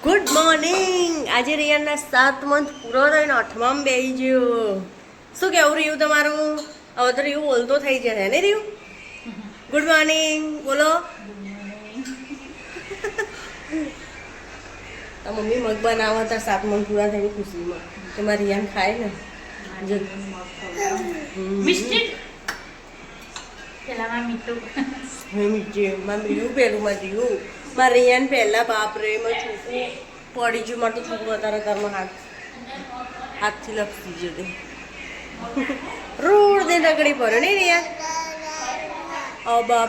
Good morning. આજે રિયાના 7 month પૂરો થઈને 8માં બેસી ગયો. શું કેવું રહ્યું તમારું? હવે તો રહ્યું બોલતો થઈ જશે ને રહ્યું? ગુડ મોર્નિંગ બોલો. તો મમ્મી મગ બનાવો તાર 7 મંથ પૂરા થઈને ખુશીમાં કે મારી રિયાન ખાય ને મીઠું પેલું માં જીવું મારે રિયાન પહેલા બાપરે એમાં છોકરું પડી ગયું. મારે તો છોકરું અત્યારે ઘરમાં હાથથી લપસી જતી રોડ દે રગડી પડે ને રિયા. બા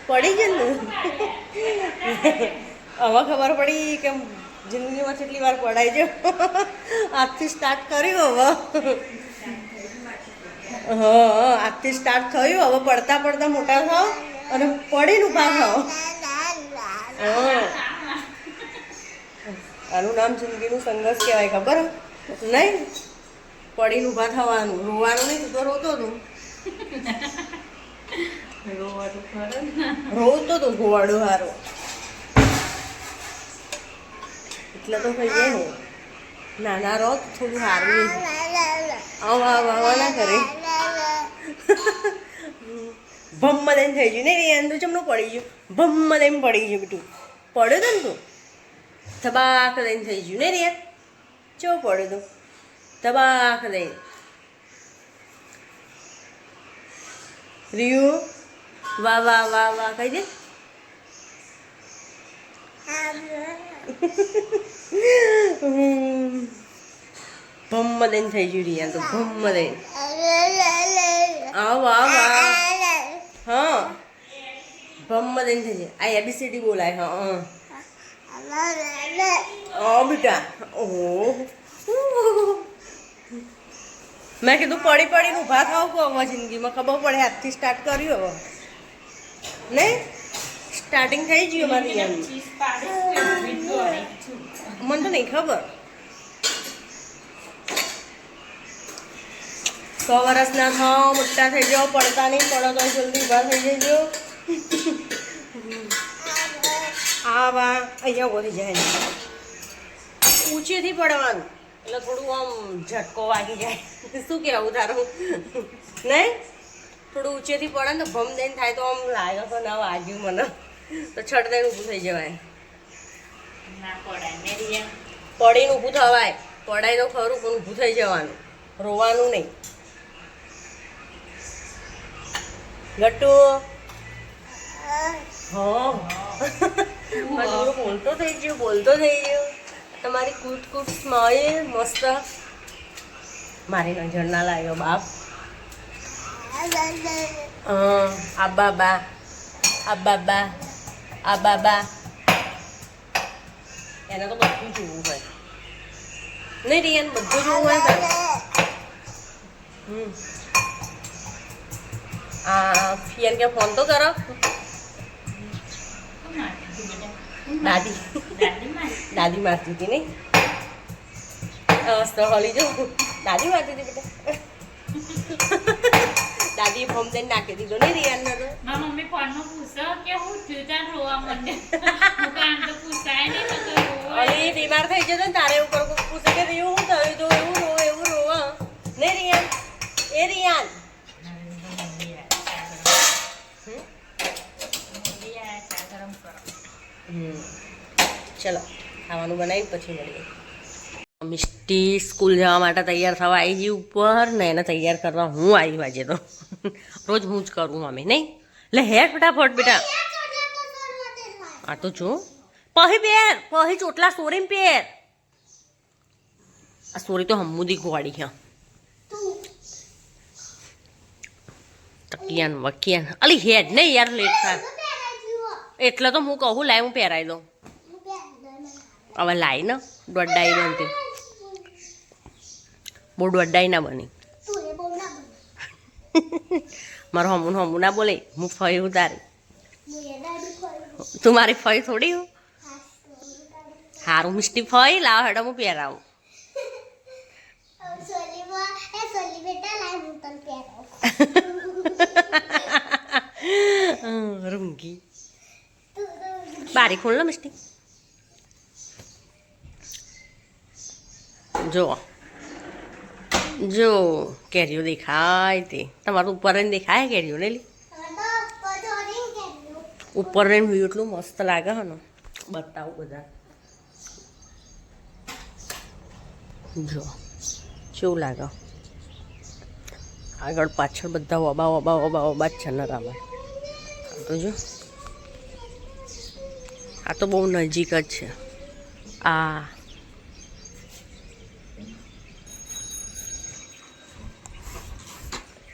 પડી ગઈ ને હવે ખબર પડી કે જિંદગીમાં કેટલી વાર પડાય છે. આજથી સ્ટાર્ટ કર્યું હવે. હા આજથી સ્ટાર્ટ થયું. હવે પડતા પડતા મોટા થાવ અને પડીને ઊભા થાવ. આનું નામ જિંદગીનું સંઘર્ષ કહેવાય, ખબર નહીં? પડીને ઊભા થવાનું, રોવાનું નહીં. તું તો રોતો તું રોતો તો ગોવાડો હારો એટલે તો થઈ જાય ને. નાના રહો થોડું સારું આવા ના કરે. ભમ્મ દઈને થઈ ગયું ને રિયાન તો ચમનું પડી ગયું. ભમ્મ દઈને પડી ગયું બેટું. પડ્યો તો ને તું ધબાક દઈને થઈ ગયું ને રિયાન. ચો પડ્યો તું ધબાક દઈને. રિયુ વાહ વાહ વાહ વાહ કહી દે. ભમ્મ દઈને થઈ ગયું રિયાન તો ભમ્મ દઈને. આવ આવ હા ભમ્મ દઈને થઈ જાય. આ ABCD બોલાય. હા બેટા. ઓહો મેં કીધું પડી પડીને ઊભા થાવ કહો. હવે જિંદગીમાં ખબર પડે. આજથી સ્ટાર્ટ કર્યું હવે નહીં? સ્ટાર્ટિંગ થઈ ગયું મારી રિયાની. મને તો નહીં ખબર. 100 વર્ષના થાવ, મોટા થઈ જાઓ, પડતા નહીં. પડો તો જલ્દી ઊભા થઈ જજો. આ વા અહીંયા ઊભો થઈ જાય. ઊંચેથી પડવાનું એટલે થોડું આમ ઝટકો વાગી જાય. શું કહેવું તારું? નહીં થોડું ઊંચેથી પડે ને તો ભમ દઈને થાય તો આમ લાગે તો ના વાગ્યું મને તો છટ દઈને ઊભું થઈ જવાય. પડીને ઊભું થવાય. પડાય તો ખરું પણ ઊભું થઈ જવાનું, રોવાનું નહીં. ગટ્ટુ હા બોલતો થઈ ગયો, બોલતો થઈ ગયો. તમારી કૂટ કૂટ સ્માઈલ મસ્ત. મારી નજર ના લાગ્યો બાપ. આબાબા આબાબા આબાબા એને તો બધું જોવું હોય નહીં રિયાન? બધું જોવું હોય તારે. ફિયાન કે ફોન તો કરો. દાદી દાદી મારતી હતી નહીં? તો હલી જો દાદી મારતી હતી બેટા. દાદી ફોર્મ દઈને નાખી દીધો નહીં રિયાનને તો. મમ્મી ફોનમાં પૂછો કે હું થયું ત્યાં રોવા માંડે. હું કામ તો પૂછાય નહીં તો અરે બીમાર થઈ જતો ને તારે ઉપર પૂછે કે રિયું શું થયું તો એવું રોવા નહીં રિયાન? એ રિયાન ચલો ખાવાનું બનાવી પછી મળીએ. મિષ્ટી સ્કૂલ જવા માટે તૈયાર થવા આવી ગઈ ઉપર ને એને તૈયાર કરવા હું આવી. આજે તો રોજ હું જ કરું અમે નહીં. લે હેર ફટાફટ બેટા. આ તો જો પહી પહેર, પહી ચોટલા સોરીને પહેર. આ સોરી તો હમ્મુદી ગોવાડી છે. તકિયાન વકિયાન અલી હેડ નહીં યાર લેટ થાય એટલે તો હું કહું લાય હું પહેરાવી દઉં. હવે લાઈ ને દોડાઈ બનતી બહુ દોડાઈ ના બની. મારો હમું ના બોલે. હું ફઈ હું તારી. તું મારી ફઈ થોડી હું. સારું મિષ્ટી ફઈ લાવ હેડો હું પહેરાવું. રૂંગી બારી ખોલ ને મિસ્ટી. જો જો કેરીઓ દેખાય તે તમારું ઉપર રહીને દેખાય કેરીઓ ને લી ઉપર રહીને વ્યૂ એટલું મસ્ત લાગે હે ને બતાવું બધા જો કેવું લાગે આગળ પાછળ બધા વબા વબા વબા વબા જ છે ને રામા તો જો આ તો બહુ નજીક જ છે આ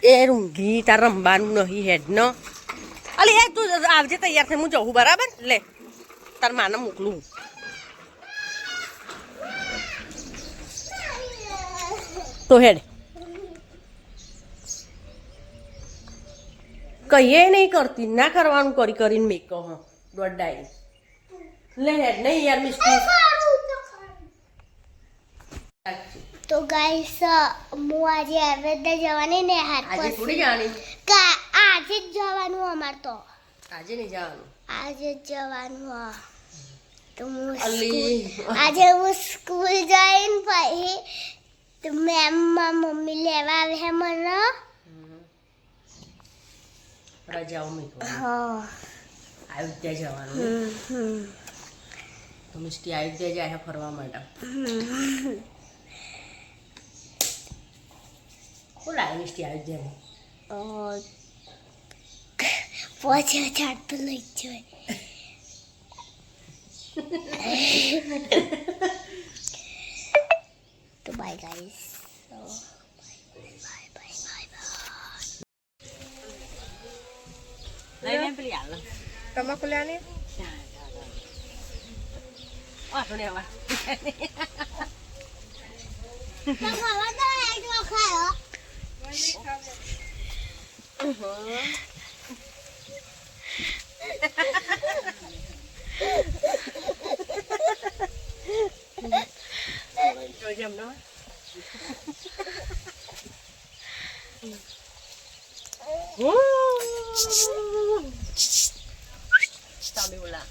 એ રૂંઘી તાર રમવાનું નહીં હેડ ન અલી એ તું આવજે તૈયાર થઈ હું જવું બરાબર લે તાર માને મોકલું તો હેડ કહીએ નહીં કરતી ના કરવાનું કરી કરીને મેં કહો દોડાઈ લે હેડ નહીં યાર મિસ્ટી તો ગાઈસ હું આજે એવરેજ જવાની ને હાથ આજે થોડી જવાની આજે જ જવાનું અમાર તો આજે નહીં જવાનું આજે જ જવાનું તો અલી આજે હું સ્કૂલ જઈને પછી તો મેમ મમ્મી લેવા આવે હે મને રજાઓ મેં હા અયોધ્યા જવાનું તો મિસ્ટી અયોધ્યા જાય ફરવા માટે શું લાગે મિસ્ટી અયોધ્યામાં 5000 તો લઈ જાય તો બાય ગાઈસ લઈને પેલી હાલ તમાકુ લેવાની આટલે આવા તો ખાવા તો એક ખાયો જોજે હમણાં તમે બોલા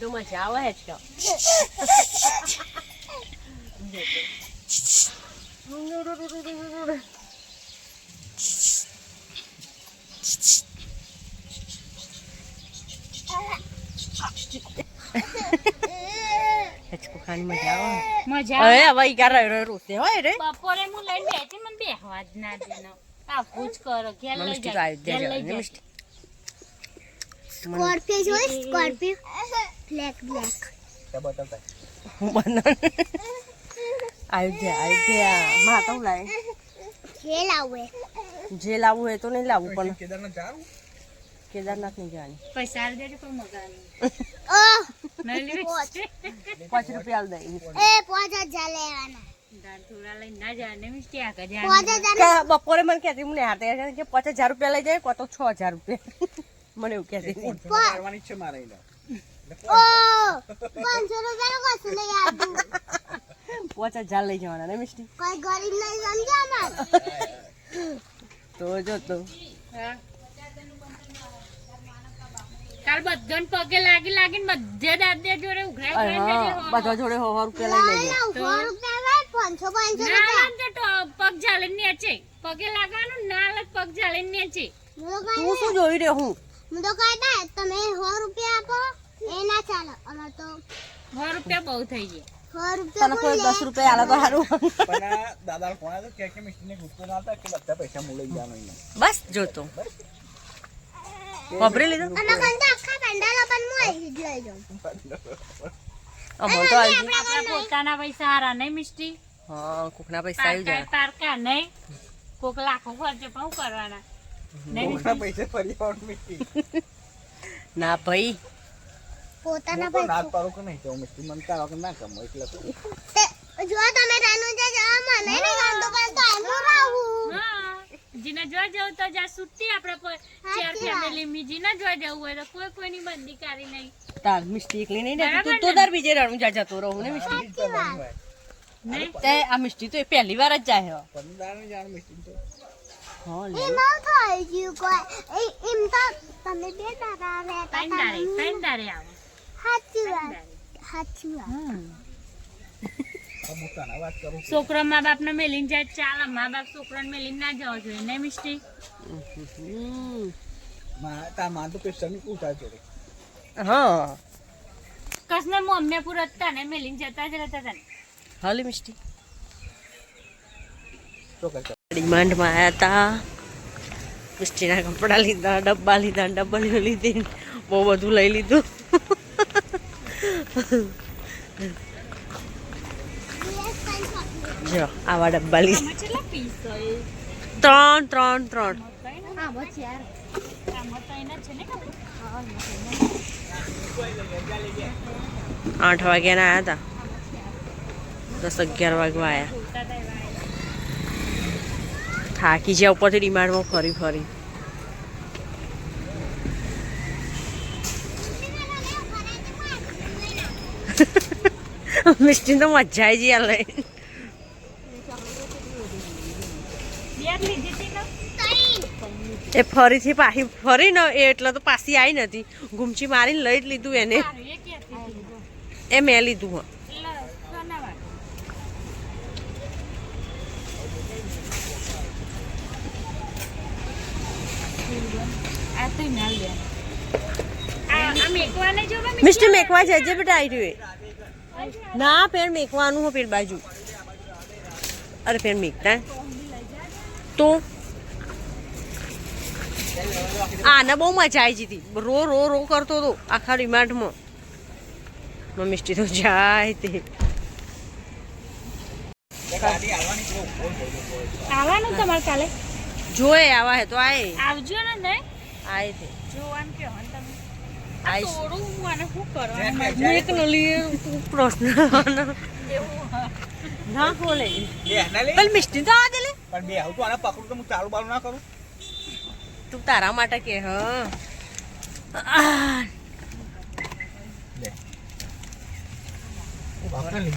તો મજા આવે છે હેચકો ખાની મજા આવે મજા હવે હવે ઈ કાર રોતે હોય રે બપોરે હું લઈને બેઠી મને બેહવા જ ના દેનો આવું જ કરો ઘેર લઈ મિસ્ટી તો જાય અયોધ્યા ઘેર લઈ જવાની જાય મિસ્ટી સ્કોર્પિયો જોઈ સ્કોર્પિયો બ્લેક હું બનાવ અયોધ્યા માં તો લાય જે લાવે જે લાવવું હોય તો નહીં લાવવું પણ કેદારનાથ નહીં જવાની પૈસા આલી દેજો કોઈ મગાવી ઓ નહીં લેવી ₹5 આલ દઈ એ 5000 લેવાના દાળ થોડા લઈને ના જાય ને મિસ્ટી આ કજા 5000 બપોરે મને કહેતી મને હાથે કે ₹5000 લઈ જાય કો તો ₹6000 મને એવું કહેતી કરવાની છે મારે ઓ 500 રૂપિયાનું કશું નહીં આપું 5000 લઈ જવાના ને મિસ્ટી કોઈ ગરીબ નહીં સમજ્યા માર તો જો તો કાલ બધાને પગે લાગી લાગીને બધે દાદે જોડે ઉઘરાઈ હા બધા જોડે ₹100 લઈ લેજે 100 રૂપિયા 500 ના લાગે તો પગ ઝાલે નીચે પગે લાગવાનું ના લાગ પગ ઝાલે નીચે તું શું જોઈ રહ્યો હું હું તો કહેતા તમે 100 રૂપિયા આપો એ ના ચાલે અમાર તો ₹100 બહુ થઈ ગયા 100 તને કોઈ રૂપિયા ₹10 આલે તો સારું પણ આ દાદા ફોન આવ્યો કે મિસ્ટીને ગુસ્સો ના હતા કે બધા પૈસા હું લઈ જવાનો અહીંયા બસ જોતો વાપરી લીધો અને કંટા આખા પેન્ડાલા પણ હું અહીં જ લઈ જાઉં અમો તો આવી આપણા પોતાના પૈસા હારા નહીં મિસ્ટી હા કોકના પૈસા આવી જાય પારકા નહીં કોક લાખો ખર્ચે પણ શું કરવાના નહીં કોકના પૈસે ફરી આવવાનું મિસ્ટી ના ભાઈ પોતાના હું તો ના જ પૈસા પાડું કે નહીં તો મિસ્ટી મને તારા વગર ના કમો એટલે તો. જો તમે રાનુજા જા મને નહીં ગમતો પણ તો એનું રાહું હા જીને જોવા જવું તો જા સુટ્ટી આપણે ચાર ફેમિલી મી જીને જોવા જવું હોય તો કોઈ કોઈની બંદી કરી નહીં તાર મિસ્ટી એકલી નહીં ને તું તો દર બીજે રણુજા જતો રહું ને મિસ્ટી કરવાનું હોય. નહીં તે આ મિસ્ટી તો એ પહેલી વાર જ જાય પણ દારૂ જાણ મિસ્ટી તો હા એ ના થઈ ગયું કોઈ એમ તો તમે બે દાડા રહેતા ત્રણ દાડે આવો સાચી વાત સાચી વાત હું તને વાત કરું છોકરો મા બાપ ને મેલીને જાય ચાલે મા બાપ છોકરાને મેલીને ના જવા જોઈએ ને મિસ્ટી તાર માં તો પેસ્ટની પૂછા જોડે હા કસને મમ્મી પૂરા હતા ને મેલીને જતા જ રહેતા હતા ને હાલી મિસ્ટી શું કરતો ડિમાન્ડમાં આવ્યા હતા મિસ્ટીના કપડાં લીધા ડબ્બા લીધી બહુ બધું લઈ લીધું જો આવા ડબ્બા લીધા આમાં કેટલા પીસ હોય ત્રણ આમાં તો એના છે ને 8 વાગ્યાના આવ્યા હતા 10-11 વાગવા આવ્યા થાકી જ્યાં ઉપરથી ડિમાન્ડમાં ફરી મિસ્ટી તો મજા આવી જઈ લઈ બેગ લીધી હતી ને એ ફરીથી પાછી ફરી ને એ એટલે તો પાછી આવી નથી ગુમચી મારીને લઈ જ લીધું એને સારું, એ ક્યાંથી લીધું? એ મેં લીધું હા એટલે સોનાવાળું. આ તો ના લે આ મેકવાને જો બા મિસ્ટી મેકવા જજે બેટા આવી રહ્યું ના પેર મેકવાનું હો પેર બાજુ અરે પેર મેકતા તો આને બહુ મજા આવી જતી રો કરતો હતો આખા રિમાન્ડમાં મિસ્ટી તો જાય તે ગાડી આવવાની બહુ આવવાનું તમારે કાલે જોએ આવા હે તો આય આવજો ને નહીં આય તે જોવાનું કે હન તમે આઈશ થોડું મને શું કરવાનું મેક નો લીએ પ્રશ્ન ના ખોલે બે ના લે પણ મિસ્ટી તો આ દે લે પણ બે આવું તો આને પકડું તો હું ચાલુ બાલુ ના કરું તું તારા માટે કે હા લે પકડ લે